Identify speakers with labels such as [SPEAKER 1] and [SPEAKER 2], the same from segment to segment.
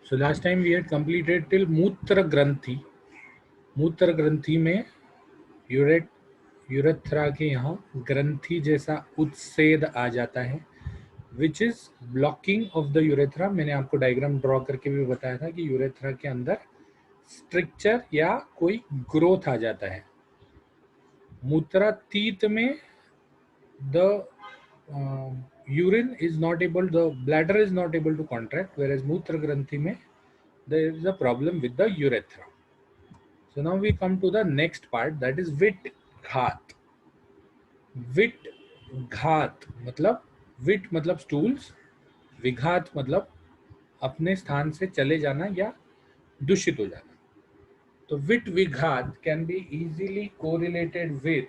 [SPEAKER 1] So last time we had completed till मूत्र ग्रंथि. मूत्र ग्रंथि में यूरेथ्रा के यहाँ ग्रंथि जैसा उत्सेद आ जाता है, which is blocking of the urethra. मैंने आपको डायग्राम ड्रॉ करके भी बताया था कि यूरेथ्रा के अंदर स्ट्रक्चर या कोई ग्रोथ आ जाता है. मूत्रातीत में the urine is not able, the bladder is not able to contract, whereas मूत्र ग्रंथि में there is a problem with the urethra. So now we come to the next part, that is विटघात. विटघात मतलब, विट मतलब stools, विघात मतलब अपने स्थान से चले जाना या दूषित हो जाना. तो विट विघात can be easily correlated with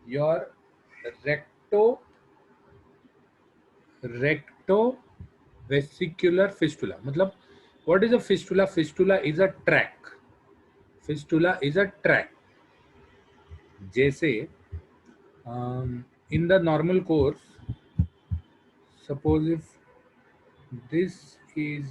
[SPEAKER 1] your rectovesicular fistula. मतलब what is a fistula? Fistula is a track. Fistula is a track. जैसे in the normal course, suppose if this is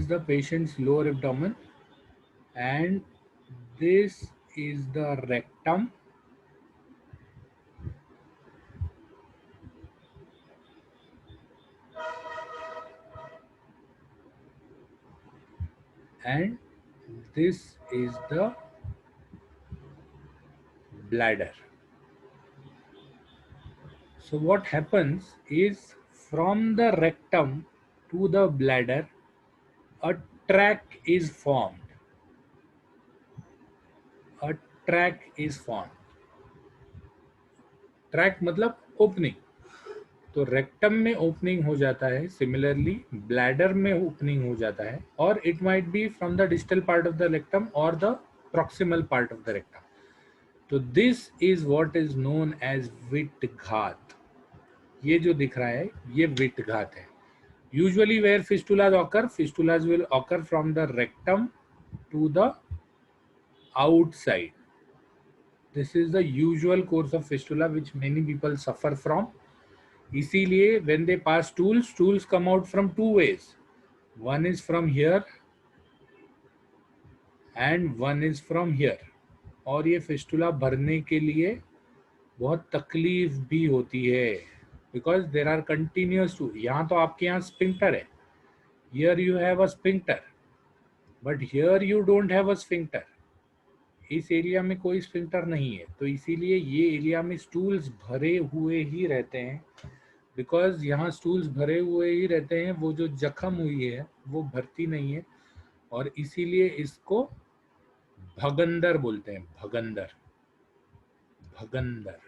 [SPEAKER 1] the patient's lower abdomen and this is the rectum and this is the bladder. So what happens is from the rectum to the bladder a track is formed. A track is formed. Track मतलब opening. तो rectum में opening हो जाता है, similarly bladder में opening हो जाता है, और it might be from the distal part of the rectum और the proximal part of the rectum. तो this is what is known as विटघात. ये जो दिख रहा है ये विटघात है. Usually where fistulas occur, fistulas will occur from the rectum to the outside. This is the usual course of fistula which many people suffer from. इसीलिए when they pass stools, stools come out from two ways. One is from here and one is from here. और ये fistula भरने के लिए बहुत तकलीफ भी होती है, because there are continuous too. यहाँ तो आपके यहाँ स्पिंक्टर है, here you have a sphincter, but here you don't have a sphincter. इस एरिया में कोई स्फिंक्टर नहीं है, तो इसीलिए ये एरिया में स्टूल्स भरे हुए ही रहते हैं. बिकॉज यहाँ स्टूल्स भरे हुए ही रहते हैं, वो जो जख्म हुई है वो भरती नहीं है, और इसीलिए इसको भगंदर बोलते हैं. भगंदर, भगंदर,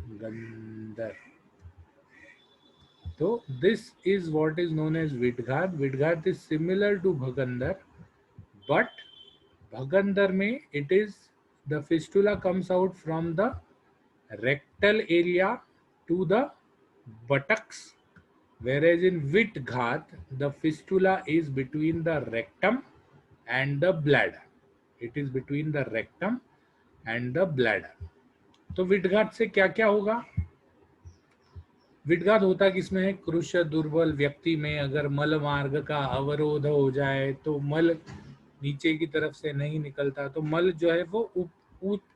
[SPEAKER 1] भगंदर. तो this is what is known as विटघात. विटघात इज सिमिलर टू भगंदर, but Bhagandar में it is the fistula comes out from the rectal area to the buttocks, whereas in Vitghat the fistula is between the rectum and the bladder. It is between the rectum and the bladder. तो विटघात से क्या क्या होगा? विटघात होता किसमें है? कृश दुर्बल व्यक्ति में अगर मल मार्ग का अवरोध हो जाए तो मल नीचे की तरफ से नहीं निकलता, तो मल जो है वो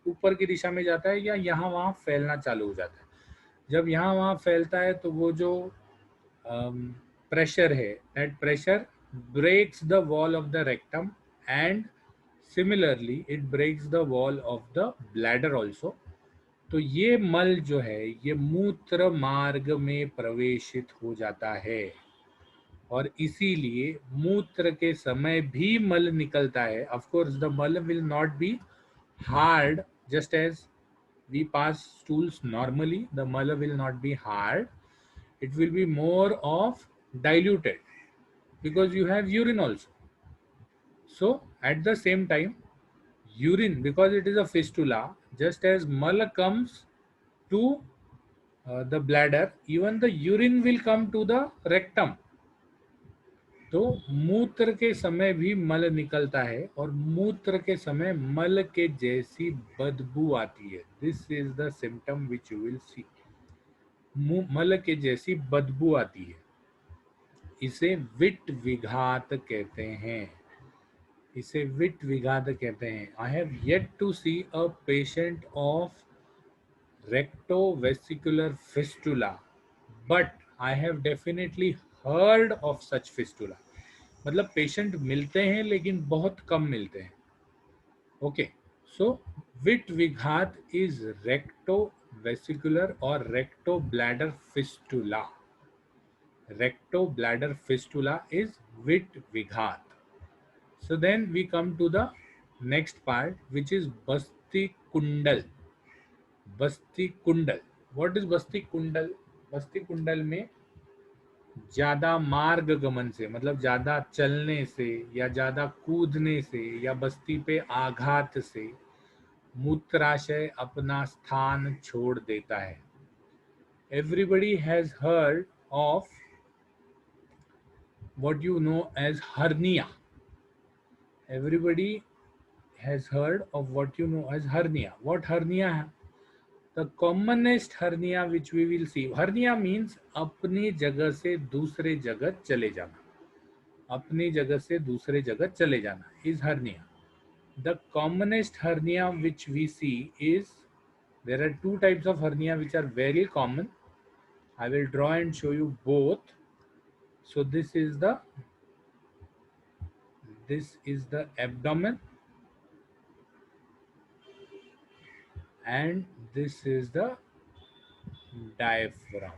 [SPEAKER 1] ऊपर की दिशा में जाता है या यहाँ वहाँ फैलना चालू हो जाता है. जब यहाँ वहाँ फैलता है तो वो जो प्रेशर है, that pressure breaks the wall of the rectum and similarly it breaks the wall of the bladder also. तो ये मल जो है ये मूत्र मार्ग में प्रवेशित हो जाता है, और इसीलिए मूत्र के समय भी मल निकलता है. ऑफ कोर्स द मल will not be hard just as we pass stools normally. The मल will not be hard, it will be more of diluted because you have urine also. So at the same time, urine, because it is a fistula, just as mal comes to the bladder, even the urine will come to the rectum. तो मूत्र के समय भी मल निकलता है और मूत्र के समय मल के जैसी बदबू आती है। This is the symptom which you will see. मल के जैसी बदबू आती है, इसे विट विघात कहते हैं। इसे विट विघात कहते हैं। I have yet to see a patient of rectovesicular fistula, but I have definitely heard of such fistula। मतलब पेशेंट मिलते हैं लेकिन बहुत कम मिलते हैं। Okay, so wit विघात is rectovesicular और recto bladder fistula. Recto bladder fistula is विट विघात। So then we come to the next part, which is Basti Kundal। बस्ती कुंडल। व्हाट इज बस्ती कुंडल? बस्ती कुंडल में ज्यादा मार्ग गमन से, मतलब ज्यादा चलने से या ज्यादा कूदने से या बस्ती पे आघात से मूत्राशय अपना स्थान छोड़ देता है। Everybody has heard of what you know as hernia. Everybody has heard of what you know as hernia. What hernia? The commonest hernia which we will see. Hernia means अपनी जगह से दूसरे जगह चले जाना। अपनी जगह से दूसरे जगह चले जाना is hernia. The commonest hernia which we see is, there are two types of hernia which are very common. I will draw and show you both. So this is the abdomen, and this is the diaphragm.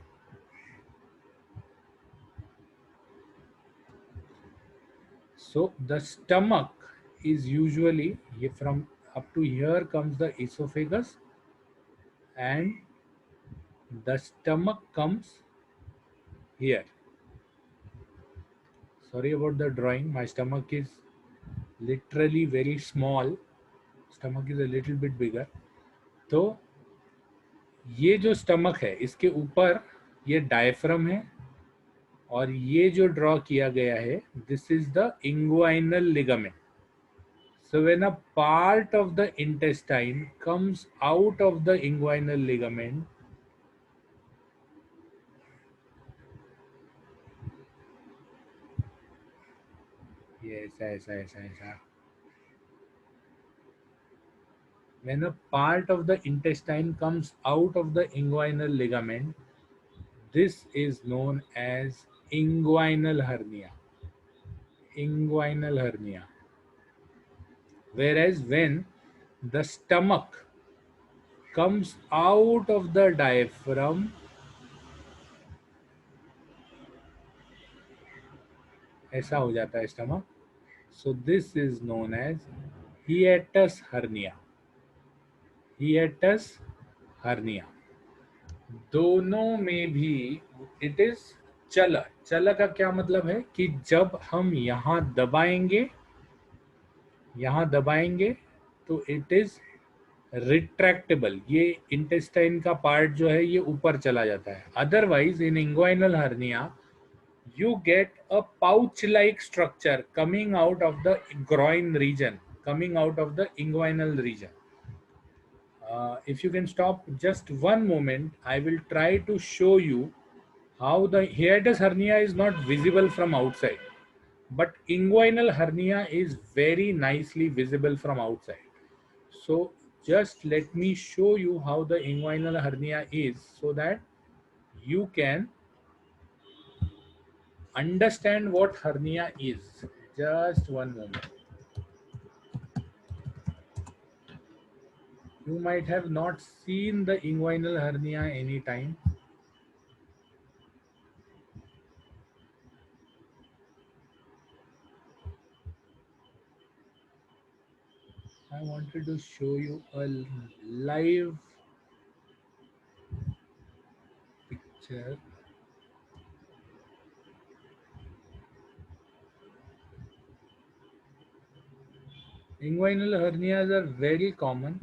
[SPEAKER 1] So the stomach is usually from up to here comes the esophagus, and the stomach comes here. Sorry about the drawing. My stomach is literally very small. Stomach is a little bit bigger. तो ये जो stomach है इसके ऊपर ये diaphragm है, और ये जो ड्रॉ किया गया है this is the inguinal ligament. So when a part of the intestine comes out of the inguinal ligament, ये ऐसा, when a part of the intestine comes out of the inguinal ligament, this is known as inguinal hernia. Inguinal hernia. Whereas when the stomach comes out of the diaphragm, ऐसा हो जाता है stomach. So this is known as hiatus hernia। hiatus hernia। दोनों में भी it is चल। चल का क्या मतलब है कि जब हम यहाँ दबाएंगे तो इट इज रिट्रैक्टेबल। ये इंटेस्टाइन का पार्ट जो है ये ऊपर चला जाता है। Otherwise in inguinal hernia you get a pouch like structure coming out of the groin region, coming out of the inguinal region. If you can stop just one moment, I will try to show you how the hiatus hernia is not visible from outside, but inguinal hernia is very nicely visible from outside. So just let me show you how the inguinal hernia is so that you can understand what hernia is. Just one moment. You might have not seen the inguinal hernia anytime. I wanted to show you a live picture. Inguinal hernias are very common.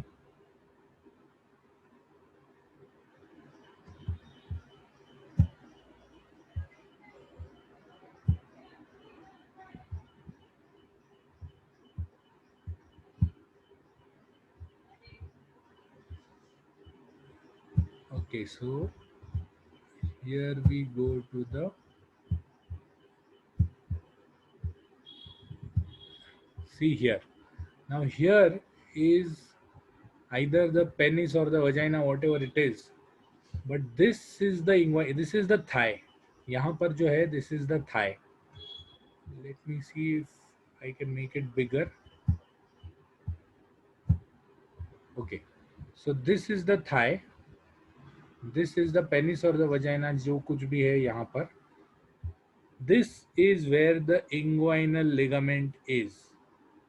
[SPEAKER 1] Okay, so here we go to the, see here. Now here is either the penis or the vagina, whatever it is. But this is the this is the thigh. यहाँ पर जो है, this is the thigh. Let me see if I can make it bigger. Okay, so this is the thigh. This is the penis or the vagina, जो कुछ भी है यहाँ पर. This is where the inguinal ligament is.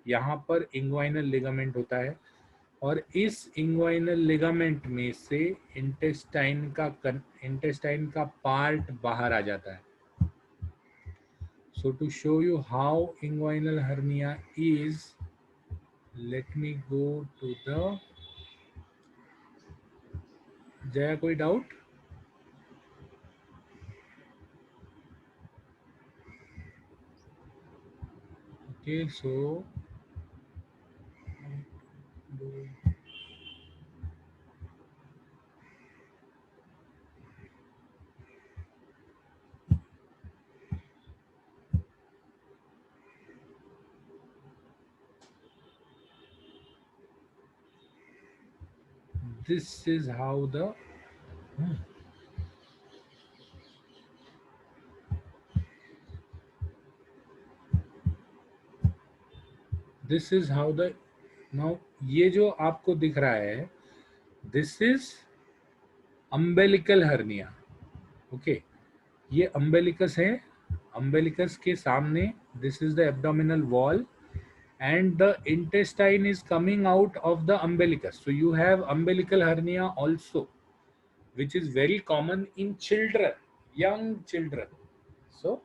[SPEAKER 1] यहाँ पर inguinal ligament होता है और इस inguinal ligament में से intestine का part बाहर आ जाता है. So to show you how inguinal hernia is, let me go to the, Jaya, कोई doubt? Okay, so this is how the, this is how the, now ये जो आपको दिख रहा है, this is umbilical hernia. Okay, ये umbilicus है. Umbilicus के सामने, this is the abdominal wall, and the intestine is coming out of the umbilicus. So you have umbilical hernia also, which is very common in children, young children. So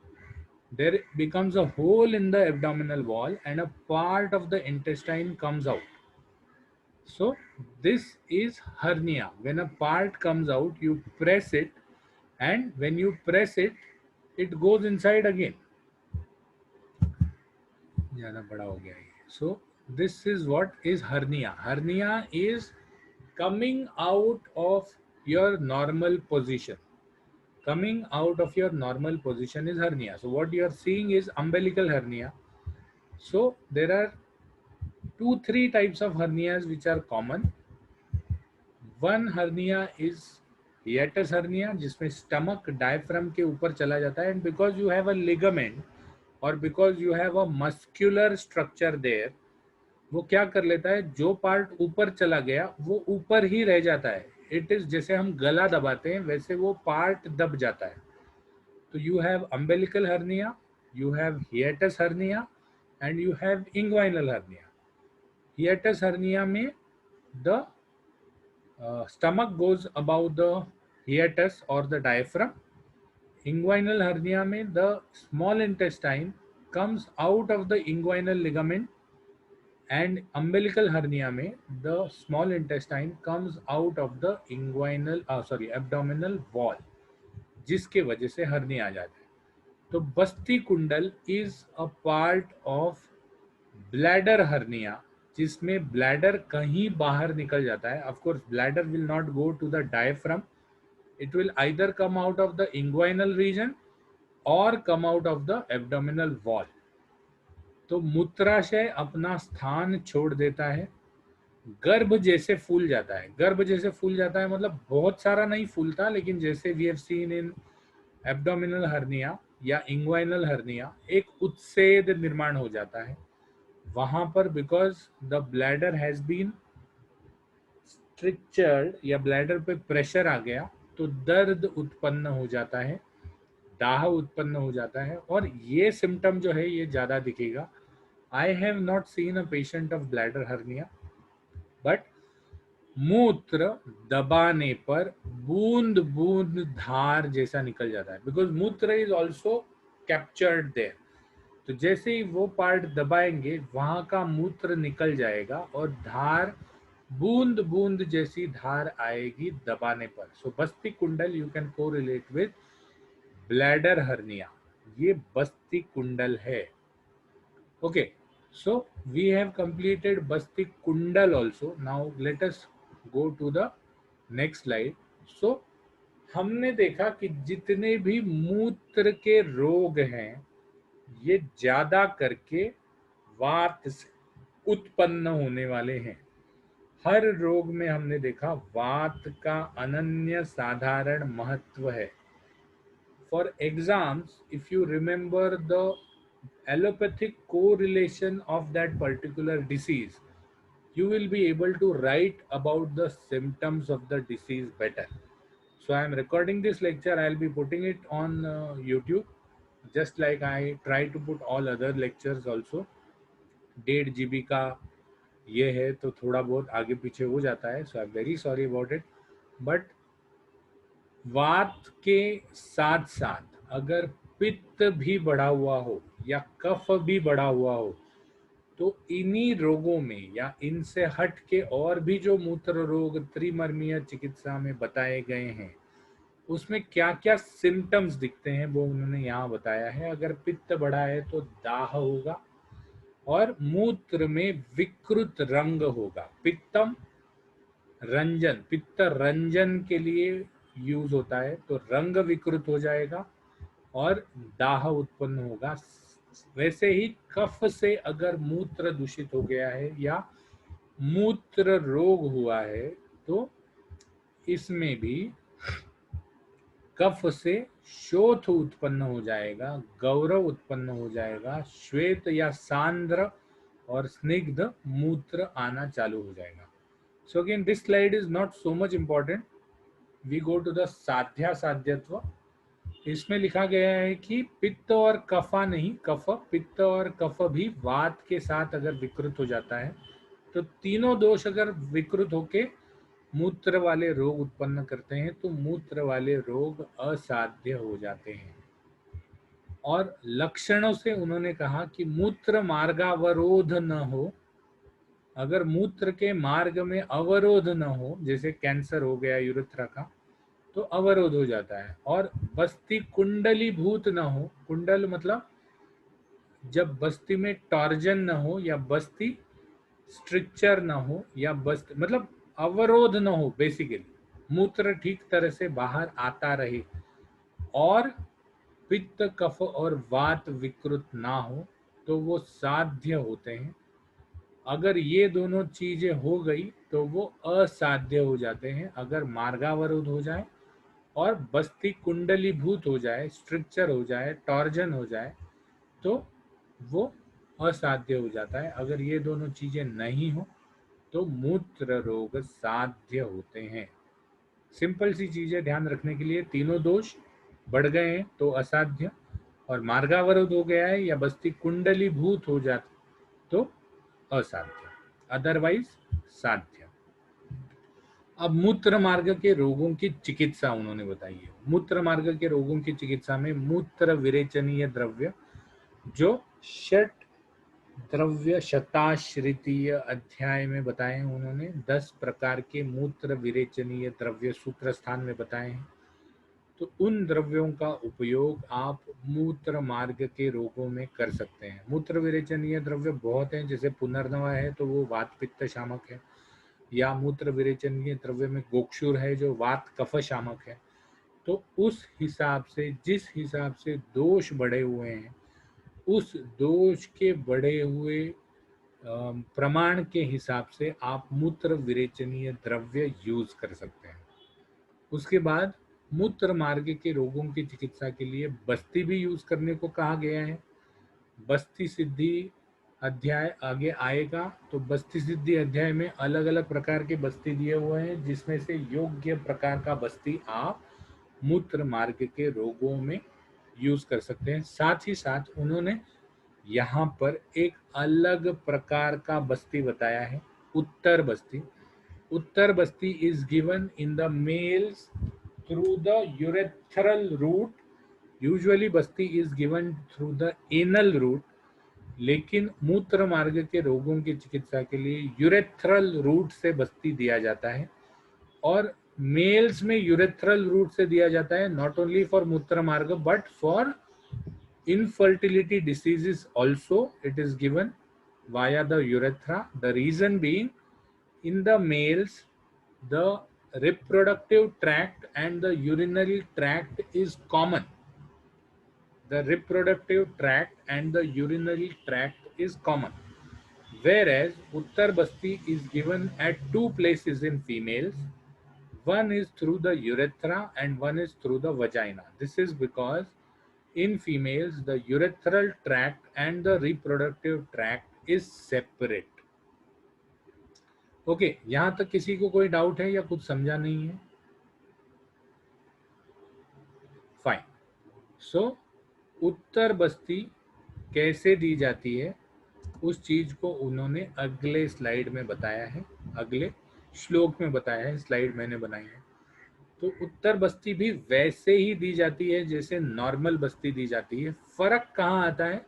[SPEAKER 1] there becomes a hole in the abdominal wall and a part of the intestine comes out. So this is hernia. When a part comes out, you press it, and when you press it, it goes inside again. ज़्यादा बड़ा हो गया ये. So this is what is hernia. Hernia is coming out of your normal position. Coming out of your normal position is hernia. So what you are seeing is umbilical hernia. So there are 2-3 types of hernias which are common. One hernia is hiatus hernia, जिसमें stomach diaphragm के ऊपर चला जाता है, and because you have a ligament or because you have a muscular structure there, वो क्या कर लेता है, जो पार्ट ऊपर चला गया वो ऊपर ही रह जाता है. इट इज जैसे हम गला दबाते हैं वैसे वो पार्ट दब जाता है. तो you have umbilical hernia, you have hiatus hernia, and you have inguinal hernia. Hiatus hernia में the stomach goes above the hiatus or the diaphragm. Inguinal hernia में the small intestine comes out of the inguinal ligament, and umbilical hernia में the small intestine comes out of the abdominal wall, जिसके वजह से hernia आ जाता है. तो बस्ती कुंडल is a part of bladder hernia, जिसमें ब्लैडर कहीं बाहर निकल जाता है. Of course bladder will not go to the diaphragm, it will either come out of the inguinal region or come out of the abdominal wall. तो मूत्राशय अपना स्थान छोड़ देता है, गर्भ जैसे फूल जाता है. गर्भ जैसे फूल जाता है मतलब बहुत सारा नहीं फूलता, लेकिन जैसे we have seen in abdominal hernia या इंग्वाइनल हर्निया, एक उत्सेद निर्माण हो जाता है वहां पर, because the bladder has been strictured या ब्लैडर पे प्रेशर आ गया, तो दर्द उत्पन्न हो जाता है, दाह उत्पन्न हो जाता है, और ये सिम्टम जो है ये ज्यादा दिखेगा. I have not seen a patient of bladder hernia, but मूत्र दबाने पर बूंद बूंद धार जैसा निकल जाता है, बिकॉज मूत्र इज ऑल्सो कैप्चर्ड देयर. तो जैसे ही वो पार्ट दबाएंगे वहां का मूत्र निकल जाएगा और धार, बूंद बूंद जैसी धार आएगी दबाने पर. सो बस्ती कुंडल यू कैन को रिलेट विद ब्लैडर हर्निया. ये बस्ती कुंडल है. Okay, so we have completed Basti Kundal also. Now let us go to the next slide. So हमने देखा कि जितने भी मूत्र के रोग हैं ये ज्यादा करके वात से उत्पन्न होने वाले हैं। हर रोग में हमने देखा वात का अनन्य साधारण महत्व है। For exams, if you remember the allopathic correlation of that particular disease, you will be able to write about the symptoms of the disease better. So I am recording this lecture, I'll be putting it on YouTube, just like I try to put all other lectures also. 1.5 GB का ये है तो थोड़ा बहुत आगे पीछे हो जाता है, so I am very sorry about it. But वात के साथ साथ अगर पित्त भी बढ़ा हुआ हो या कफ भी बढ़ा हुआ हो तो इन्हीं रोगों में या इनसे हट के और भी जो मूत्र रोग त्रिमर्मीय चिकित्सा में बताए गए हैं उसमें क्या क्या सिम्टम्स दिखते हैं वो उन्होंने यहाँ बताया है। अगर पित्त बढ़ा है तो दाह होगा और मूत्र में विकृत रंग होगा। पित्तम रंजन, पित्त रंजन के लिए यूज होता है, तो रंग विकृत हो जाएगा और दाह उत्पन्न होगा। वैसे ही कफ से अगर मूत्र दूषित हो गया है या मूत्र रोग हुआ है तो इसमें भी कफ से शोथ उत्पन्न हो जाएगा, गौरव उत्पन्न हो जाएगा, श्वेत या सांद्र और स्निग्ध मूत्र आना चालू हो जाएगा। So again this slide is not so much important, we go to the साध्या साध्यत्व। इसमें लिखा गया है कि पित्त और कफा नहीं, कफ, पित्त और कफ भी वात के साथ अगर विकृत हो जाता है तो तीनों दोष अगर विकृत होके मूत्र वाले रोग उत्पन्न करते हैं तो मूत्र वाले रोग असाध्य हो जाते हैं। और लक्षणों से उन्होंने कहा कि मूत्र मार्गावरोध न हो। अगर मूत्र के मार्ग में अवरोध न हो, जैसे कैंसर हो गया यूरेथ्रा का, तो अवरोध हो जाता है। और बस्ती कुंडलीभूत न हो, कुंडल मतलब जब बस्ती में टॉर्जन न हो या बस्ती स्ट्रिक्चर न हो या बस्ती मतलब अवरोध न हो, बेसिकली मूत्र ठीक तरह से बाहर आता रहे और पित्त कफ और वात विकृत ना हो तो वो साध्य होते हैं। अगर ये दोनों चीजें हो गई तो वो असाध्य हो जाते हैं। अगर मार्गावरोध हो जाए और बस्ती कुंडलीभूत हो जाए, स्ट्रक्चर हो जाए, टॉर्जन हो जाए तो वो असाध्य हो जाता है। अगर ये दोनों चीजें नहीं हो तो मूत्र रोग साध्य होते हैं। सिंपल सी चीजें ध्यान रखने के लिए, तीनों दोष बढ़ गए हैं तो असाध्य, और मार्गावरोध हो गया है या बस्ती कुंडलीभूत हो जाती तो असाध्य, अदरवाइज साध्य। अब मूत्र मार्ग के रोगों की चिकित्सा उन्होंने बताई है। मूत्र मार्ग के रोगों की चिकित्सा में मूत्र विरेचनीय द्रव्य, जो षट द्रव्य शताश्रितीय अध्याय में बताए हैं उन्होंने, 10 प्रकार के मूत्र विरेचनीय द्रव्य सूत्र स्थान में बताए हैं। तो उन द्रव्यों का उपयोग आप मूत्र मार्ग के रोगों में कर सकते हैं। मूत्र विरेचनीय द्रव्य बहुत हैं, जैसे पुनर्नवा है तो वो वात पित्त शामक है, या मूत्र विरेचनीय द्रव्य में गोक्षुर है जो वात कफ शामक है। तो उस हिसाब से, जिस हिसाब से दोष बढ़े हुए हैं, उस दोष के बढ़े हुए प्रमाण के हिसाब से आप मूत्र विरेचनीय द्रव्य यूज कर सकते हैं। उसके बाद मूत्र मार्ग के रोगों की चिकित्सा के लिए बस्ती भी यूज करने को कहा गया है। बस्ती सिद्धि अध्याय आगे आएगा, तो बस्ती सिद्धि अध्याय में अलग अलग प्रकार के बस्ती दिए हुए हैं, जिसमें से योग्य प्रकार का बस्ती आप मूत्र मार्ग के रोगों में यूज कर सकते हैं। साथ ही साथ उन्होंने यहाँ पर एक अलग प्रकार का बस्ती बताया है, उत्तर बस्ती। उत्तर बस्ती is given in the males through the urethral route. Usually बस्ती is given through the anal route, लेकिन मूत्र मार्ग के रोगों की चिकित्सा के लिए यूरेथ्रल रूट से बस्ती दिया जाता है। और मेल्स में यूरेथ्रल रूट से दिया जाता है, नॉट ओनली फॉर मूत्र मार्ग but for infertility diseases also it is given via the urethra. The reason being, in the males the reproductive tract and the urinary tract is common. The reproductive tract and the urinary tract is common. Whereas Uttar Basti is given at two places in females. One is through the urethra and one is through the vagina. This is because in females the urethral tract and the reproductive tract is separate. Okay, यहाँ तक किसी को कोई doubt है या कुछ समझा नहीं है? फाइन. सो उत्तर बस्ती कैसे दी जाती है उस चीज को उन्होंने अगले स्लाइड में बताया है, अगले श्लोक में बताया है. स्लाइड मैंने बनाई है. तो उत्तर बस्ती भी वैसे ही दी जाती है जैसे नॉर्मल बस्ती दी जाती है. फर्क कहाँ आता है?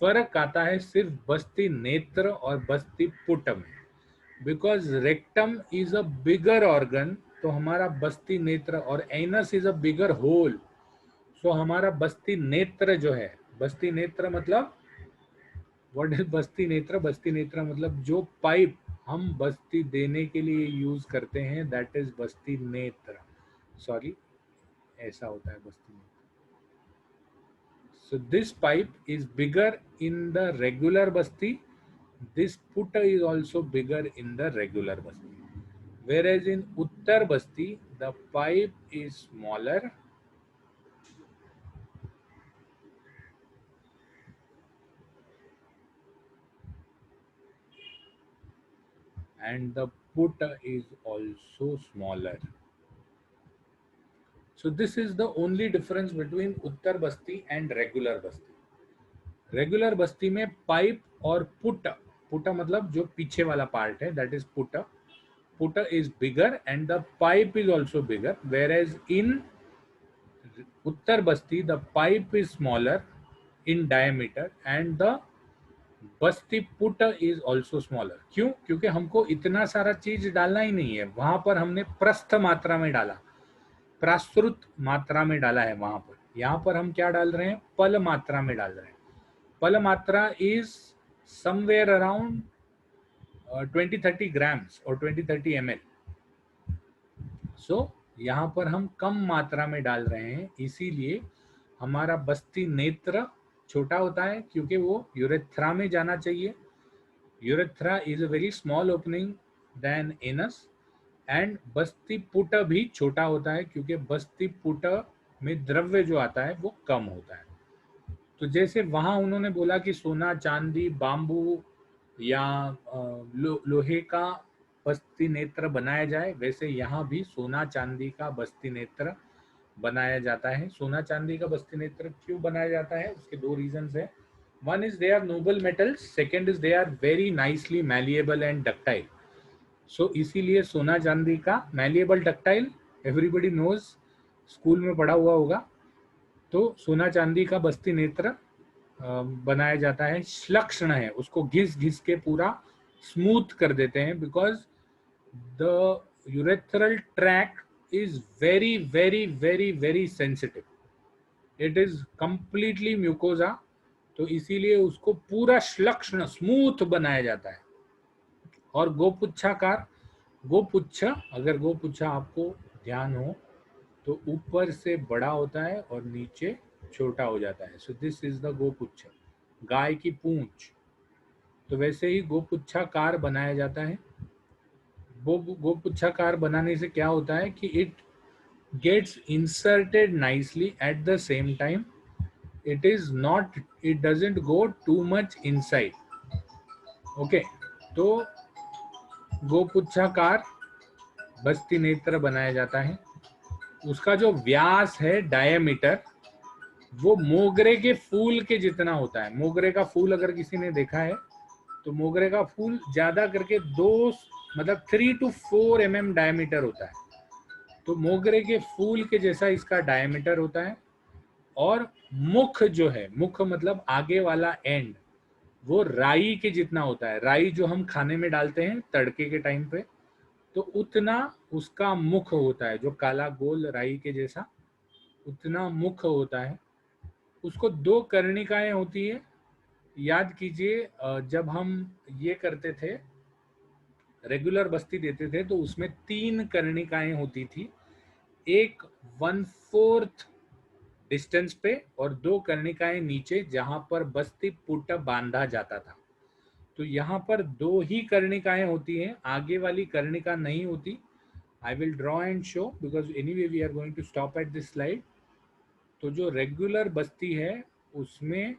[SPEAKER 1] फर्क आता है सिर्फ बस्ती नेत्र और बस्ती पुट में. Because rectum is a bigger organ, तो हमारा बस्ती नेत्र, और anus is a bigger hole, so हमारा बस्ती नेत्र जो है, बस्ती नेत्र मतलब व्हाट इज बस्ती नेत्र? बस्ती नेत्र मतलब जो पाइप हम बस्ती देने के लिए यूज करते हैं, दैट इज बस्ती नेत्र. सॉरी, ऐसा होता है बस्ती नेत्र. So this pipe is bigger in the regular basti. This putta is also bigger in the regular basti. Whereas in Uttar Basti, the pipe is smaller and the putta is also smaller. So this is the only difference between Uttar Basti and regular Basti. Regular बस्ती में pipe और put, put मतलब जो पीछे वाला part है, that is पुट. पुट is bigger and the pipe is also bigger. Whereas in उत्तर बस्ती the pipe is smaller in diameter and the बस्ती पुट इज ऑल्सो स्मॉलर. क्यों? क्योंकि हमको इतना सारा चीज डालना ही नहीं है. वहां पर हमने प्रस्थ मात्रा में डाला, प्राश्रुत मात्रा में डाला है वहां पर. यहाँ पर हम क्या डाल रहे हैं? पल मात्रा में डाल रहे हैं. पल मात्रा इज समवेयर अराउंड 20-30 grams और 20-30 ml. सो यहाँ पर हम कम मात्रा में डाल रहे हैं, इसीलिए हमारा बस्ती नेत्र छोटा होता है, क्योंकि वो यूरेथ्रा में जाना चाहिए. Urethra is a very small opening then anus. And बस्ती पुट भी छोटा होता है, क्योंकि बस्ती पुट में द्रव्य जो आता है वो कम होता है. तो जैसे वहां उन्होंने बोला कि सोना, चांदी, बांबू या लोहे का बस्ती नेत्र बनाया जाए, वैसे यहाँ भी सोना चांदी का बस्ती नेत्र बनाया जाता है. सोना चांदी का बस्ती नेत्र क्यों बनाया जाता है? उसके दो रीजंस है. One is they are noble metals, second is they are very nicely malleable and ductile. So इसीलिए सोना चांदी का malleable, ductile, everybody knows, school में पढ़ा हुआ होगा. तो सोना चांदी का बस्ती नेत्र बनाया जाता है. श्लक्षण है, उसको घिस घिस के पूरा स्मूथ कर देते हैं, because the urethral tract is very very very very sensitive. It is completely mucosa. तो इसीलिए उसको पूरा श्लक्षण स्मूथ बनाया जाता है. और गोपुच्छाकार, गोपुच्छ, अगर गोपुच्छा आपको ध्यान हो तो ऊपर से बड़ा होता है और नीचे छोटा हो जाता है. सो दिस इज द गोपुच्छ, गाय की पूंछ. तो वैसे ही गोपुच्छाकार बनाया जाता है. गोपुच्छाकार बनाने से क्या होता है कि it gets inserted nicely at the same time. It is not, it doesn't go too much inside. Okay, तो गोपुच्छाकार बस्ती नेत्र बनाया जाता है. उसका जो व्यास है, डायमीटर, वो मोगरे के फूल के जितना होता है. मोगरे का फूल अगर किसी ने देखा है तो मोगरे का फूल ज्यादा करके 3 to 4 mm डायमीटर होता है. तो मोगरे के फूल के जैसा इसका डायमीटर होता है. और मुख जो है, मुख मतलब आगे वाला एंड, वो राई के जितना होता है. राई जो हम खाने में डालते हैं तड़के के टाइम पे, तो उतना उसका मुख होता है, जो काला गोल राई के जैसा उतना मुख होता है. उसको 2 कर्णिकाएं होती है. याद कीजिए, जब हम ये करते थे, रेगुलर बस्ती देते थे तो उसमें 3 कर्णिकाएं होती थी, एक 1/4 डिस्टेंस पे और 2 कर्णिकाएं नीचे जहां पर बस्ती पुट बांधा जाता था। तो यहाँ पर 2 ही कर्णिकाएं होती हैं, आगे वाली कर्णिका नहीं होती। I will draw and show because anyway we are going to stop at this slide. तो जो रेगुलर बस्ती है उसमें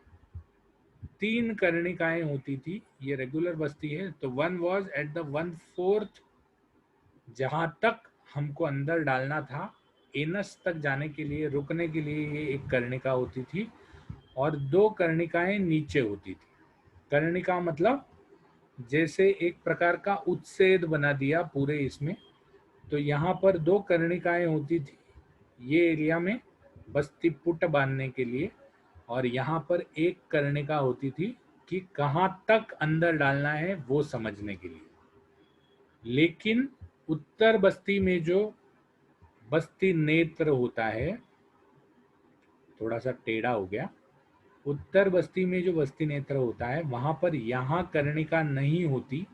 [SPEAKER 1] 3 कर्णिकाएं होती थी, ये रेगुलर बस्ती है। तो 1 वॉज एट द 1/4 जहां तक हमको अंदर डालना था, एनस तक जाने के लिए, रुकने के लिए ये एक कर्णिका होती थी और 2 कर्णिकाएं नीचे होती थी। कर्णिका मतलब जैसे एक प्रकार का उच्छेद बना दिया पूरे इसमें। तो यहाँ पर 2 कर्णिकाएं होती थी ये एरिया में बस्ती पुट बांधने के लिए, और यहाँ पर एक कर्णिका होती थी कि कहाँ तक अंदर डालना है वो समझने के लिए। लेकिन उत्तर बस्ती में जो बस्ती नेत्र होता है, थोड़ा सा टेढ़ा हो गया, उत्तर बस्ती में जो बस्ती नेत्र होता है वहां पर यहाँ कर्णिका नहीं होती,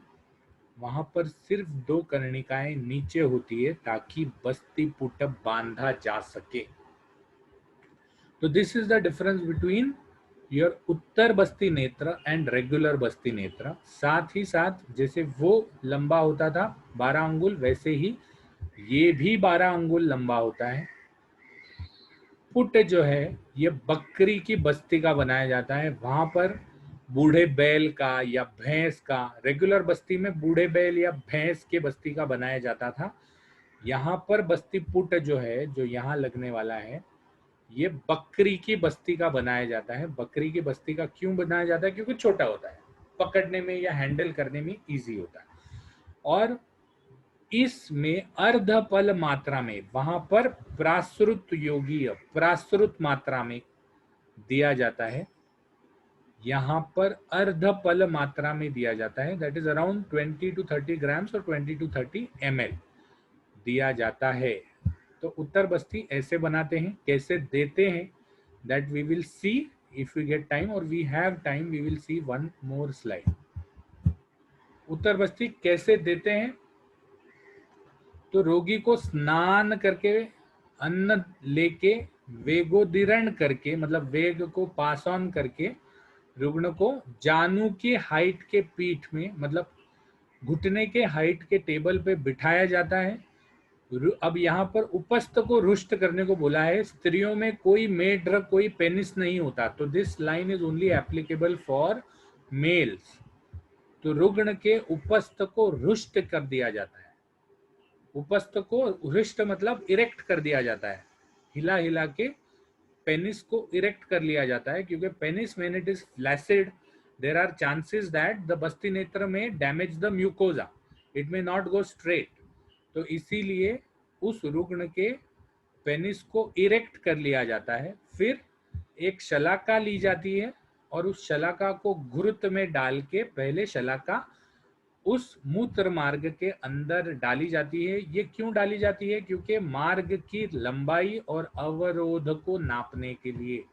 [SPEAKER 1] वहां पर सिर्फ 2 कर्णिकाएं नीचे होती है ताकि बस्ती पुट बांधा जा सके। तो this is the difference between your उत्तर बस्ती नेत्र एंड रेगुलर बस्ती नेत्र। साथ ही साथ जैसे वो लंबा होता था 12 अंगुल, वैसे ही ये भी 12 अंगुल लंबा होता है। पुट जो है ये बकरी की बस्ती का बनाया जाता है, वहां पर बूढ़े बैल का या भैंस का, रेगुलर बस्ती में बूढ़े बैल या भैंस के बस्ती का बनाया जाता था। यहाँ पर बस्ती पुट जो है, जो यहाँ लगने वाला है, ये बकरी की बस्ती का बनाया जाता है। बकरी की बस्ती का क्यों बनाया जाता है? क्योंकि छोटा होता है, पकड़ने में या हैंडल करने में इजी होता है। और इसमें अर्धपल मात्रा में, वहां पर प्राश्रुत योगीय प्राश्रुत मात्रा में दिया जाता है, यहाँ पर अर्धपल मात्रा में दिया जाता है, that is around 20 to 30 grams और 20 to 30 ml दिया जाता है। तो उत्तर बस्ती ऐसे बनाते हैं, कैसे देते हैं that we will see if we get time, और we have time we will see one more slide. उत्तर बस्ती कैसे देते हैं? तो रोगी को स्नान करके, अन्न लेके, वेगोदीर्ण करके, मतलब वेग को पास ऑन करके रुग्ण को जानू की हाइट के पीठ में, मतलब घुटने के हाइट के टेबल पे बिठाया जाता है। अब यहाँ पर उपस्थ को रुष्ट करने को बोला है। स्त्रियों में कोई मेड, कोई पेनिस नहीं होता, तो this line is only applicable for mails. तो रुग्ण के उपस्थ को रुष्ट कर दिया जाता है। उपस्थ को रुष्ट मतलब इरेक्ट कर दिया जाता है, हिला हिला के पेनिस को इरेक्ट कर लिया जाता है, क्योंकि penis when it is flaccid there are chances that the बस्ती नेत्र में damage the mucosa, it may not go straight. तो इसीलिए उस रुग्ण के पेनिस को इरेक्ट कर लिया जाता है। फिर एक शलाका ली जाती है और उस शलाका को घुर्त में डाल के, पहले शलाका उस मूत्र मार्ग के अंदर डाली जाती है। ये क्यों डाली जाती है? क्योंकि मार्ग की लंबाई और अवरोध को नापने के लिए,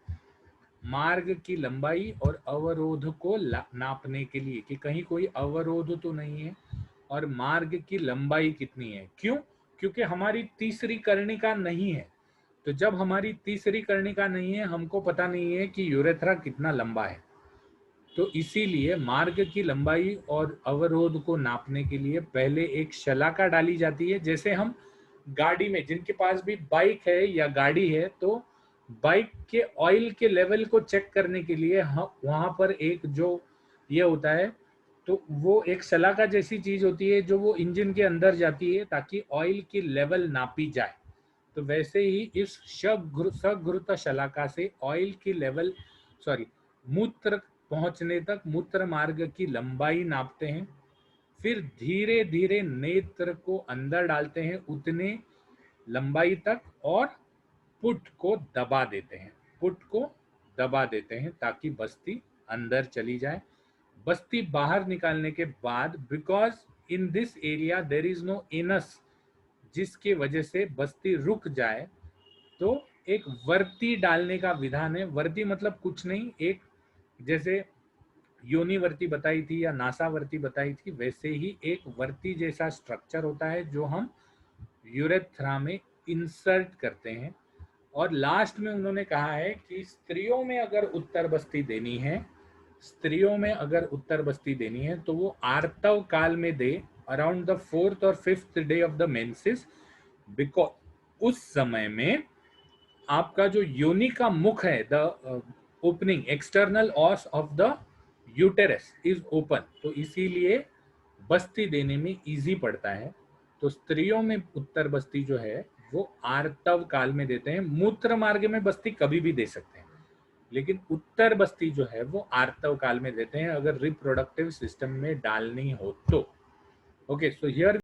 [SPEAKER 1] मार्ग की लंबाई और अवरोध को नापने के लिए कि कहीं कोई अवरोध तो नहीं है और मार्ग की लंबाई कितनी है। क्यों? क्योंकि हमारी तीसरी कर्णिका नहीं है। तो जब हमारी तीसरी कर्णिका नहीं है, हमको पता नहीं है कि यूरेथ्रा कितना लंबा है। तो इसीलिए मार्ग की लंबाई और अवरोध को नापने के लिए पहले एक शलाका डाली जाती है। जैसे हम गाड़ी में, जिनके पास भी बाइक है या गाड़ी है, तो बाइक के ऑयल के लेवल को चेक करने के लिए वहां पर एक जो ये होता है, तो वो एक शलाका जैसी चीज होती है जो वो इंजन के अंदर जाती है ताकि ऑयल की लेवल नापी जाए। तो वैसे ही इस सघृत शलाका से ऑयल की लेवल, सॉरी, मूत्र पहुंचने तक मूत्र मार्ग की लंबाई नापते हैं। फिर धीरे धीरे नेत्र को अंदर डालते हैं उतने लंबाई तक और पुट को दबा देते हैं, पुट को दबा देते हैं ताकि बस्ती अंदर चली जाए। बस्ती बाहर निकालने के बाद, because in this area there is no anus, जिसकी वजह से बस्ती रुक जाए, तो एक वर्ती डालने का विधान है। वर्ती मतलब कुछ नहीं, एक जैसे योनिवर्ती बताई थी या नासावर्ती बताई थी, वैसे ही एक वर्ती जैसा स्ट्रक्चर होता है जो हम यूरेथ्रा में इंसर्ट करते हैं। और लास्ट में उन्होंने कहा है कि स्त्रियों में अगर उत्तर बस्ती देनी है, स्त्रियों में अगर उत्तर बस्ती देनी है तो वो आर्तव काल में दे, अराउंड द 4th और 5th day of the menses, because उस समय में आपका जो योनि का मुख है, the opening external os of the uterus is open, तो इसीलिए बस्ती देने में इजी पड़ता है। तो स्त्रियों में उत्तर बस्ती जो है वो आर्तव काल में देते हैं। मूत्र मार्ग में बस्ती कभी भी दे सकते हैं, लेकिन उत्तर बस्ती जो है वो आर्तव काल में देते हैं अगर रिप्रोडक्टिव सिस्टम में डालनी हो तो। Okay, so here